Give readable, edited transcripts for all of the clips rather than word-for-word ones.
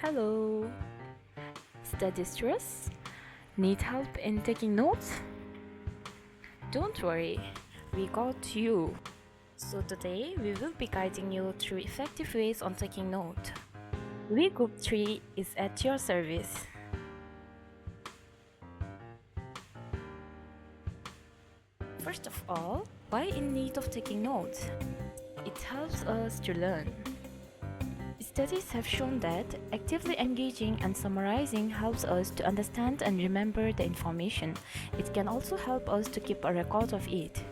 Hello! Study stress? Need help in taking notes? Don't worry, we got you. So today we will be guiding you through effective ways on taking note. We Group 3 is at your service. First of all, why in need of taking notes? It helps us to learn. Studies have shown that actively engaging and summarizing helps us to understand and remember the information. It can also help us to keep a record of it.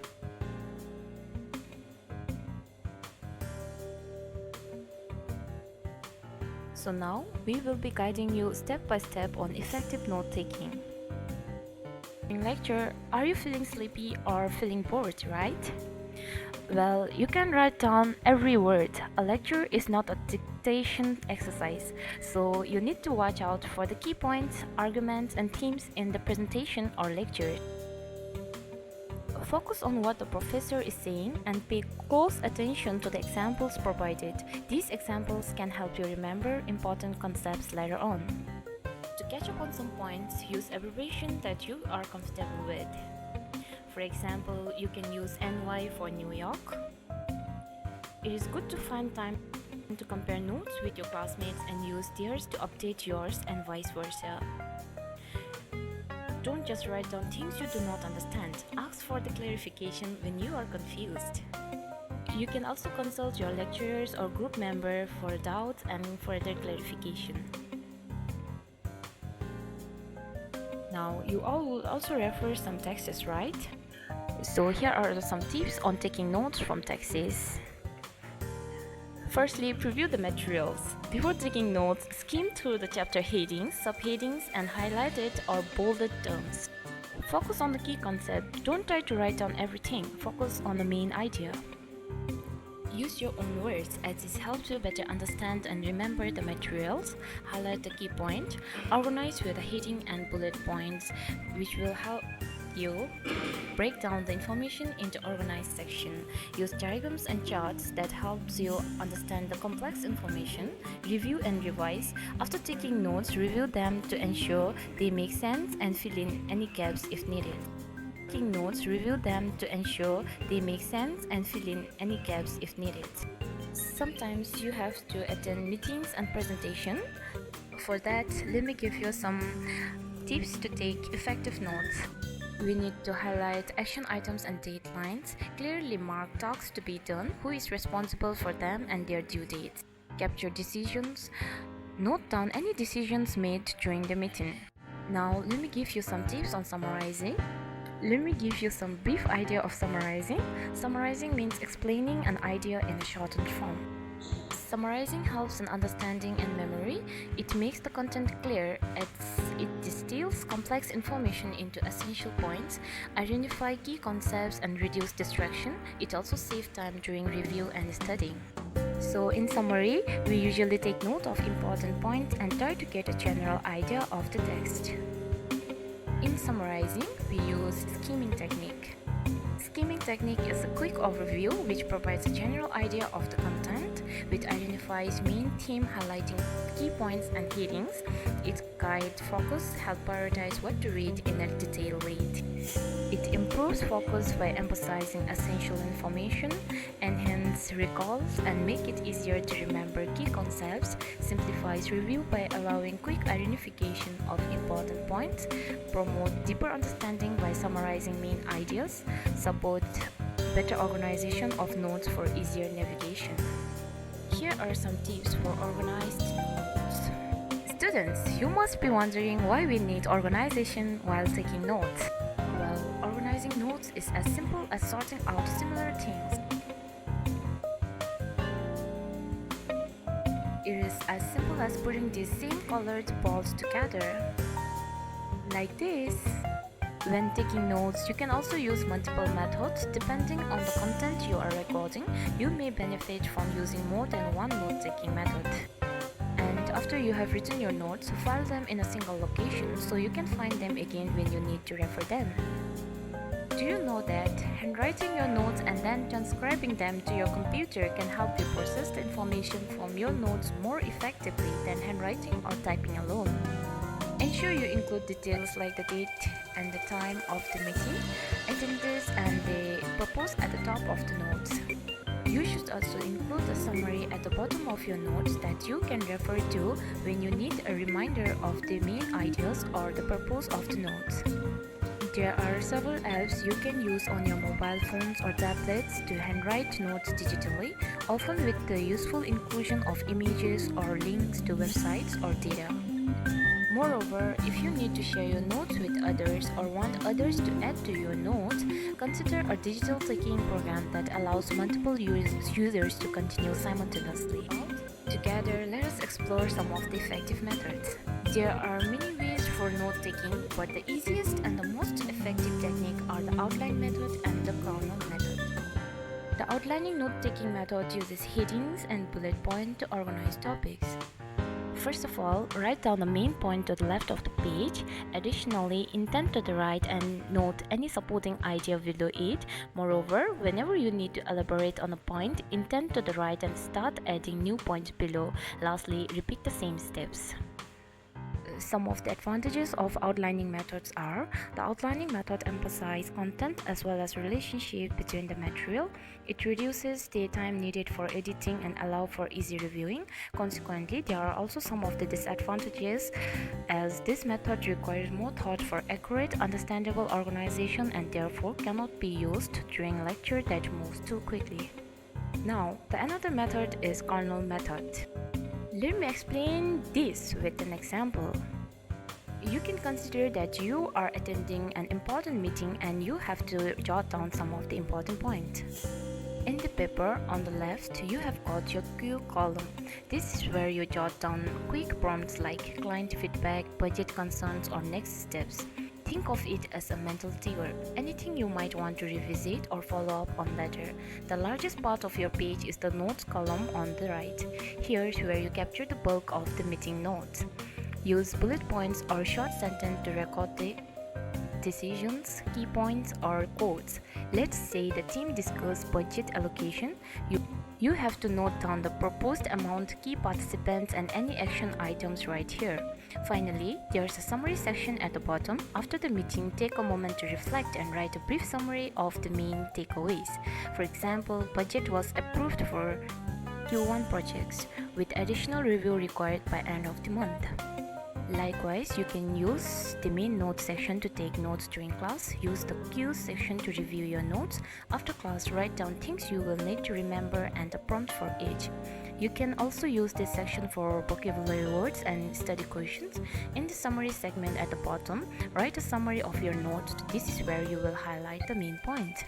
So now we will be guiding you step by step on effective note taking. In lecture, are you feeling sleepy or feeling bored, right? Well, you can write down every word. A lecture is not a dictation exercise, so you need to watch out for the key points, arguments, and themes in the presentation or lecture. Focus on what the professor is saying and pay close attention to the examples provided. These examples can help you remember important concepts later on. To catch up on some points, use abbreviation that you are comfortable with. For example, you can use NY for New York. It is good to find time to compare notes with your classmates and use theirs to update yours and vice versa. Don't just write down things you do not understand. Ask for the clarification when you are confused. You can also consult your lecturers or group member for doubts and further clarification. Now, you all will also refer some texts, right? So here are some tips on taking notes from texts. Firstly, preview the materials. Before taking notes, skim through the chapter headings, subheadings, and highlighted or bolded terms. Focus on the key concept. Don't try to write down everything. Focus on the main idea. Use your own words as this helps you better understand and remember the materials. Highlight the key point. Organize with a heading and bullet points, which will help you break down the information into organized section. Use diagrams and charts that helps you understand the complex information. Review and revise. After taking notes, review them to ensure they make sense and fill in any gaps if needed. Taking notes, review them to ensure they make sense and fill in any gaps if needed. Sometimes you have to attend meetings and presentation. For that, let me give you some tips to take effective notes. We need to highlight action items and deadlines, clearly mark tasks to be done, who is responsible for them and their due dates. Capture decisions. Note down any decisions made during the meeting. Now, let me give you some tips on summarizing. Let me give you some brief idea of summarizing. Summarizing means explaining an idea in a shortened form. Summarizing helps in understanding and memory. It makes the content clear as it distills complex information into essential points, identify key concepts and reduce distraction. It also saves time during review and studying. So in summary, we usually take note of important points and try to get a general idea of the text. In summarizing, we use skimming technique. Skimming technique is a quick overview which provides a general idea of the content, which identifies main theme, highlighting key points and headings. It guides focus, help prioritize what to read in a detailed read. It improves focus by emphasizing essential information, enhance recalls and make it easier to remember key concepts, simplifies review by allowing quick identification of important points, promote deeper understanding by summarizing main ideas, support better organization of notes for easier navigation. Here are some tips for organized notes. Students, you must be wondering why we need organization while taking notes. Well, organizing notes is as simple as sorting out similar things. It is as simple as putting these same colored balls together, like this. When taking notes, you can also use multiple methods. Depending on the content you are recording, you may benefit from using more than one note-taking method. And after you have written your notes, file them in a single location so you can find them again when you need to refer them. Do you know that handwriting your notes and then transcribing them to your computer can help you process the information from your notes more effectively than handwriting writing or typing alone. Ensure you include details like the date and the time of the meeting, attendance, and the purpose at the top of the notes. You should also include a summary at the bottom of your notes that you can refer to when you need a reminder of the main ideas or the purpose of the notes. There are several apps you can use on your mobile phones or tablets to handwrite notes digitally, often with the useful inclusion of images or links to websites or data. Moreover, if you need to share your notes with others or want others to add to your notes, consider a digital taking program that allows multiple users to continue simultaneously. Together, let us explore some of the effective methods. There are many ways for note taking, but the easiest and the most effective technique are the outline method and the chrono method. The outlining note taking method uses headings and bullet points to organize topics. First of all, write down the main point to the left of the page. Additionally, indent to the right and note any supporting idea below it. Moreover, whenever you need to elaborate on a point, indent to the right and start adding new points below. Lastly, repeat the same steps. Some of the advantages of outlining methods are: the outlining method emphasizes content as well as relationship between the material. It reduces the time needed for editing and allows for easy reviewing. Consequently, there are also some of the disadvantages, as this method requires more thought for accurate, understandable organization and therefore cannot be used during lecture that moves too quickly. Now, the another method is kernel method. Let me explain this with an example. You can consider that you are attending an important meeting and you have to jot down some of the important points. In the paper on the left, you have got your Q column. This is where you jot down quick prompts like client feedback, budget concerns, or next steps. Think of it as a mental trigger, anything you might want to revisit or follow up on later. The largest part of your page is the notes column on the right. Here's where you capture the bulk of the meeting notes. Use bullet points or short sentence to record the decisions, key points, or quotes. Let's say the team discussed budget allocation. You have to note down the proposed amount, key participants, and any action items right here. Finally, there's a summary section at the bottom. After the meeting, take a moment to reflect and write a brief summary of the main takeaways. For example, budget was approved for Q1 projects, with additional review required by end of the month. Likewise, you can use the main notes section to take notes during class. Use the Q section to review your notes. After class, write down things you will need to remember and a prompt for each. You can also use this section for vocabulary words and study questions. In the summary segment at the bottom, write a summary of your notes. This is where you will highlight the main point.